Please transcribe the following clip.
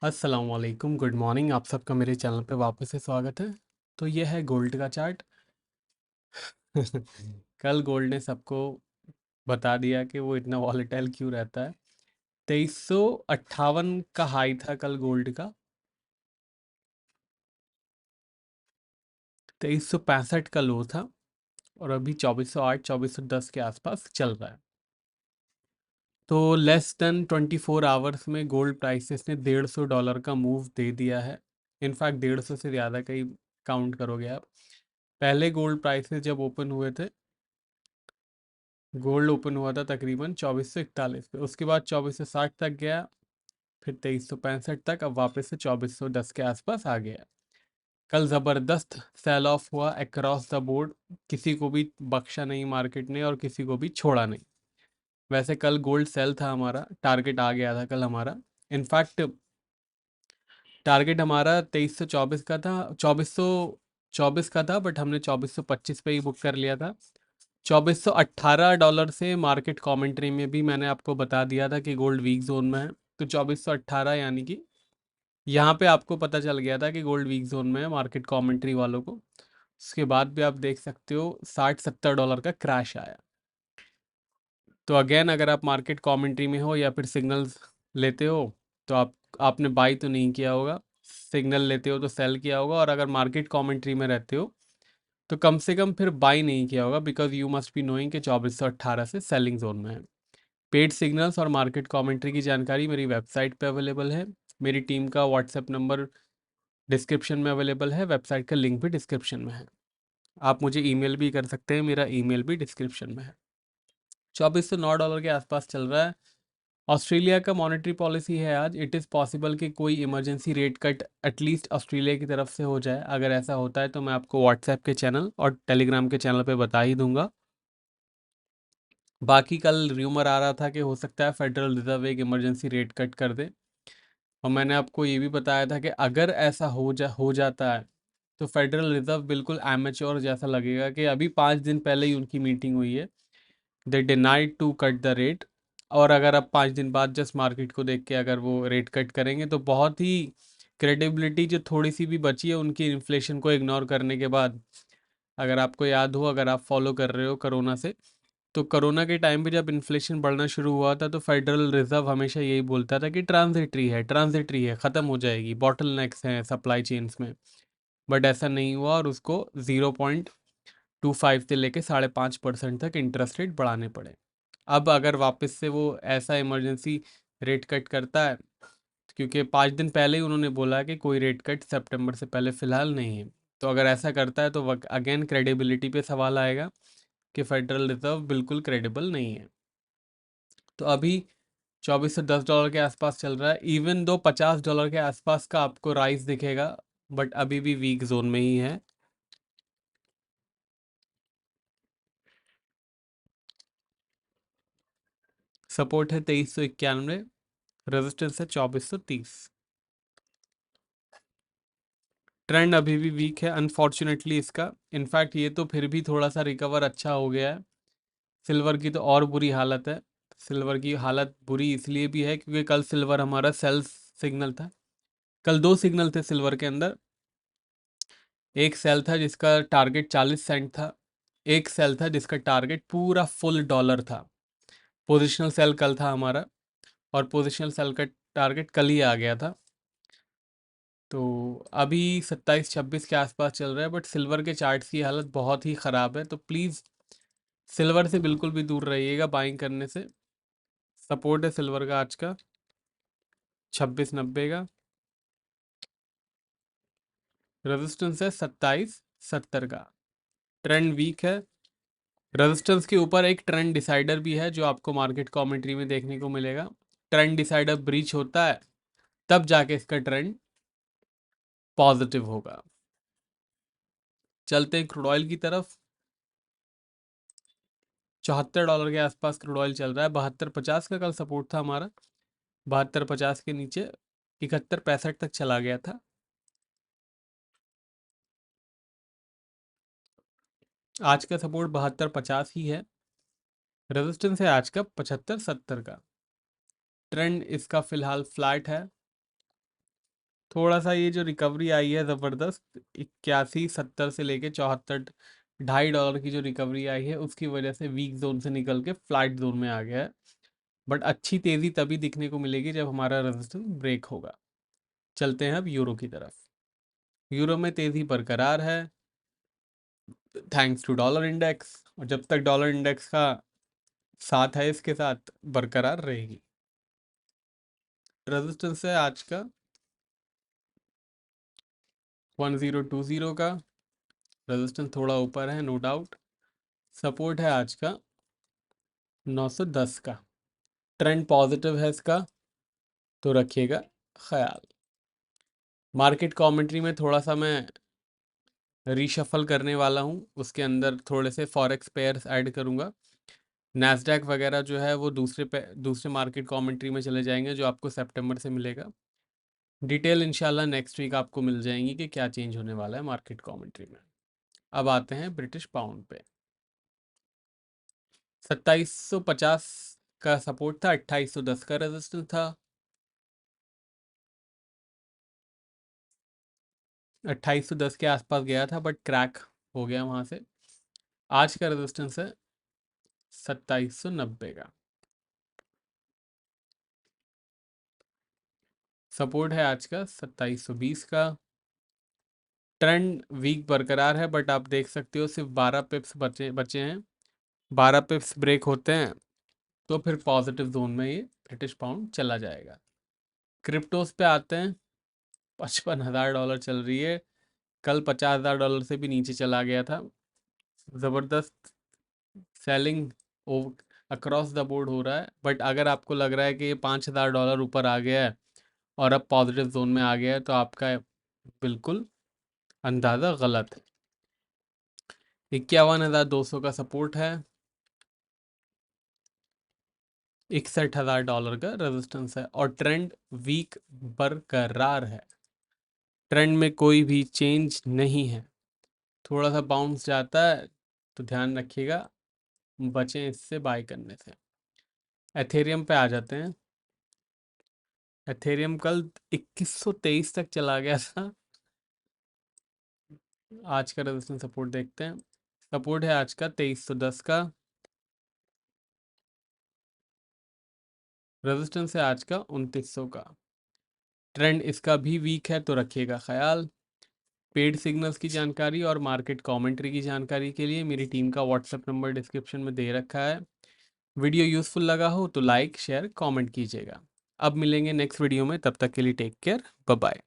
अस्सलाम वालेकुम, good morning. आप सबका मेरे चैनल पे वापस से स्वागत है। तो ये है गोल्ड का चार्ट। कल गोल्ड ने सबको बता दिया कि वो इतना वॉलेटाइल क्यों रहता है। 2358 का हाई था कल गोल्ड का। 2365 का लो था और अभी 2408 2410 के आसपास चल रहा है। तो लेस देन 24 आवर्स में गोल्ड प्राइसेस ने $150 का मूव दे दिया है। इनफैक्ट 150 से ज़्यादा का ही काउंट करोगे आप। पहले गोल्ड प्राइसेस जब ओपन हुए थे, गोल्ड ओपन हुआ था तकरीबन 2441 पे, उसके बाद 2460 तक गया, फिर 2365 तक, अब वापस से 2410 के आसपास आ गया। कल ज़बरदस्त सेल ऑफ हुआ अक्रॉस द बोर्ड। किसी को भी बख्शा नहीं मार्केट ने और किसी को भी छोड़ा नहीं। वैसे कल गोल्ड सेल था, हमारा टारगेट आ गया था कल हमारा। इनफैक्ट टारगेट हमारा 2324 का था, 2424 का था, बट हमने 2425 पे ही बुक कर लिया था। $2418 से मार्केट कमेंट्री में भी मैंने आपको बता दिया था कि गोल्ड वीक जोन में है। तो 2418 यानी कि यहाँ पे आपको पता चल गया था कि गोल्ड वीक जोन में है मार्केट कमेंट्री वालों को। उसके बाद भी आप देख सकते हो $60-70 का क्रैश आया। तो अगेन, अगर आप मार्केट कमेंट्री में हो या फिर सिग्नल्स लेते हो तो आपने बाई तो नहीं किया होगा, सिग्नल लेते हो तो सेल किया होगा, और अगर मार्केट कमेंट्री में रहते हो तो कम से कम फिर बाई नहीं किया होगा, because you must be knowing कि 2418 से सेलिंग जोन में है। पेड सिग्नल्स और मार्केट कमेंट्री की जानकारी मेरी वेबसाइट पे अवेलेबल है। मेरी टीम का व्हाट्सएप नंबर डिस्क्रिप्शन में अवेलेबल है, वेबसाइट का लिंक भी डिस्क्रिप्शन में है। आप मुझे ईमेल भी कर सकते हैं, मेरा ईमेल भी डिस्क्रिप्शन में है। $2409 के आसपास चल रहा है। ऑस्ट्रेलिया का मॉनेटरी पॉलिसी है आज। इट इज़ पॉसिबल कि कोई emergency rate cut at least Australia की तरफ से हो जाए। अगर ऐसा होता है तो मैं आपको व्हाट्सएप के चैनल और टेलीग्राम के चैनल पे बता ही दूंगा। बाकी कल र्यूमर आ रहा था कि हो सकता है फेडरल रिजर्व एक इमरजेंसी रेट कट कर दे, और मैंने आपको ये भी बताया था कि अगर ऐसा हो जाता है तो फेडरल रिजर्व बिल्कुल एमेच्योर जैसा लगेगा कि अभी 5 दिन पहले ही उनकी मीटिंग हुई है, they denied to cut the rate. और अगर अब 5 दिन बाद जस्ट मार्केट को देख के अगर वो रेट कट करेंगे तो बहुत ही क्रेडिबिलिटी जो थोड़ी सी भी बची है उनकी इन्फ्लेशन को इग्नोर करने के बाद। अगर आपको याद हो, अगर आप फॉलो कर रहे हो कोरोना से, तो कोरोना के टाइम पे जब इन्फ्लेशन बढ़ना शुरू हुआ था तो फेडरल रिजर्व हमेशा यही बोलता था कि ट्रांजिटरी है, ख़त्म हो जाएगी, बॉटल नेक्स हैं सप्लाई चेन्स में। बट ऐसा नहीं हुआ और उसको 0.25 से लेके 5.5% तक इंटरेस्ट रेट बढ़ाने पड़े। अब अगर वापस से वो ऐसा इमरजेंसी रेट कट करता है, क्योंकि 5 दिन पहले ही उन्होंने बोला कि कोई रेट कट सितंबर से पहले फ़िलहाल नहीं है, तो अगर ऐसा करता है तो अगेन क्रेडिबिलिटी पे सवाल आएगा कि फेडरल रिजर्व बिल्कुल क्रेडिबल नहीं है। तो अभी $2410 के आसपास चल रहा है, इवन दो $50 के आसपास का आपको राइज दिखेगा, बट अभी भी वीक जोन में ही है। सपोर्ट है 2391, रेजिस्टेंस है 2430। ट्रेंड अभी भी वीक है अनफॉर्चुनेटली इसका। इनफैक्ट ये तो फिर भी थोड़ा सा रिकवर अच्छा हो गया है। सिल्वर की तो और बुरी हालत है। सिल्वर की हालत बुरी इसलिए भी है क्योंकि कल सिल्वर हमारा सेल्स सिग्नल था। कल दो सिग्नल थे सिल्वर के अंदर। एक सेल था जिसका टारगेट 40 सेंट था, एक सेल था जिसका टारगेट पूरा फुल डॉलर था। पोजिशनल सेल कल था हमारा, और पोजिशनल सेल का टारगेट कल ही आ गया था। तो अभी 27-26 के आसपास चल रहा है, बट सिल्वर के चार्ट्स की हालत बहुत ही ख़राब है। तो प्लीज़ सिल्वर से बिल्कुल भी दूर रहिएगा बाइंग करने से। सपोर्ट है सिल्वर का आज का 2690 का, रेजिस्टेंस है 2770 का। ट्रेंड वीक है। रेजिस्टेंस के ऊपर एक ट्रेंड डिसाइडर भी है जो आपको मार्केट कमेंट्री में देखने को मिलेगा। ट्रेंड डिसाइडर ब्रीच होता है तब जाके इसका ट्रेंड पॉजिटिव होगा। चलते हैं क्रूड ऑयल की तरफ। $74 के आसपास क्रूड ऑयल चल रहा है। 7250 का कल सपोर्ट था हमारा, 7250 के नीचे 7165 तक चला गया था। आज का सपोर्ट 7250 ही है। रेजिस्टेंस है आज का 7570 का। ट्रेंड इसका फिलहाल फ्लैट है। थोड़ा सा ये जो रिकवरी आई है ज़बरदस्त 81.70 से लेके 74 $2.5 की जो रिकवरी आई है उसकी वजह से वीक जोन से निकल के फ्लैट जोन में आ गया है। बट अच्छी तेज़ी तभी दिखने को मिलेगी जब हमारा रेजिस्टेंस ब्रेक होगा। चलते हैं अब यूरो की तरफ। यूरो में तेज़ी बरकरार है थैंक्स टू डॉलर इंडेक्स, और जब तक डॉलर इंडेक्स का साथ है इसके साथ बरकरार रहेगी। रेजिस्टेंस है आज का 1020 का, रेजिस्टेंस थोड़ा ऊपर है नो डाउट। सपोर्ट है आज का 910 का। ट्रेंड पॉजिटिव है इसका, तो रखिएगा ख्याल। मार्केट कमेंट्री में थोड़ा सा मैं रीशफल करने वाला हूँ, उसके अंदर थोड़े से फॉरेक्स पेयर्स ऐड करूँगा। नैस्डैक वगैरह जो है वो दूसरे मार्केट कमेंट्री में चले जाएंगे जो आपको सितंबर से मिलेगा। डिटेल इंशाल्लाह नेक्स्ट वीक आपको मिल जाएंगी कि क्या चेंज होने वाला है मार्केट कमेंट्री में। अब आते हैं ब्रिटिश पाउंड पे। 2750 का सपोर्ट था, 2810 का रेजिस्टेंस था। 2810 के आसपास गया था बट क्रैक हो गया वहां से। आज का रेजिस्टेंस है 2790 का। सपोर्ट है आज का 2720 का। ट्रेंड वीक बरकरार है बट आप देख सकते हो सिर्फ 12 पिप्स बचे बचे हैं। 12 पिप्स ब्रेक होते हैं तो फिर पॉजिटिव जोन में ये ब्रिटिश पाउंड चला जाएगा। क्रिप्टोस पे आते हैं। $55,000 चल रही है। कल $50,000 से भी नीचे चला गया था। ज़बरदस्त सेलिंग अक्रॉस द बोर्ड हो रहा है, बट अगर आपको लग रहा है कि ये $5,000 ऊपर आ गया है और अब पॉजिटिव जोन में आ गया है तो आपका बिल्कुल अंदाज़ा गलत है। 51,200 का सपोर्ट है। $61,000 का रेजिस्टेंस है और ट्रेंड वीक बरकरार है। ट्रेंड में कोई भी चेंज नहीं है। थोड़ा सा बाउंस जाता है तो ध्यान रखिएगा, बचें इससे बाय करने से। एथेरियम पे आ जाते हैं। एथेरियम कल 2123 तक चला गया था। आज का रेजिस्टेंस सपोर्ट देखते हैं। सपोर्ट है आज का 2310 का। रेजिस्टेंस है आज का 2900 का। ट्रेंड इसका भी वीक है तो रखिएगा ख्याल। पेड सिग्नल्स की जानकारी और मार्केट कमेंट्री की जानकारी के लिए मेरी टीम का व्हाट्सएप नंबर डिस्क्रिप्शन में दे रखा है। वीडियो यूज़फुल लगा हो तो लाइक शेयर कमेंट कीजिएगा। अब मिलेंगे नेक्स्ट वीडियो में, तब तक के लिए टेक केयर, बाय बाय।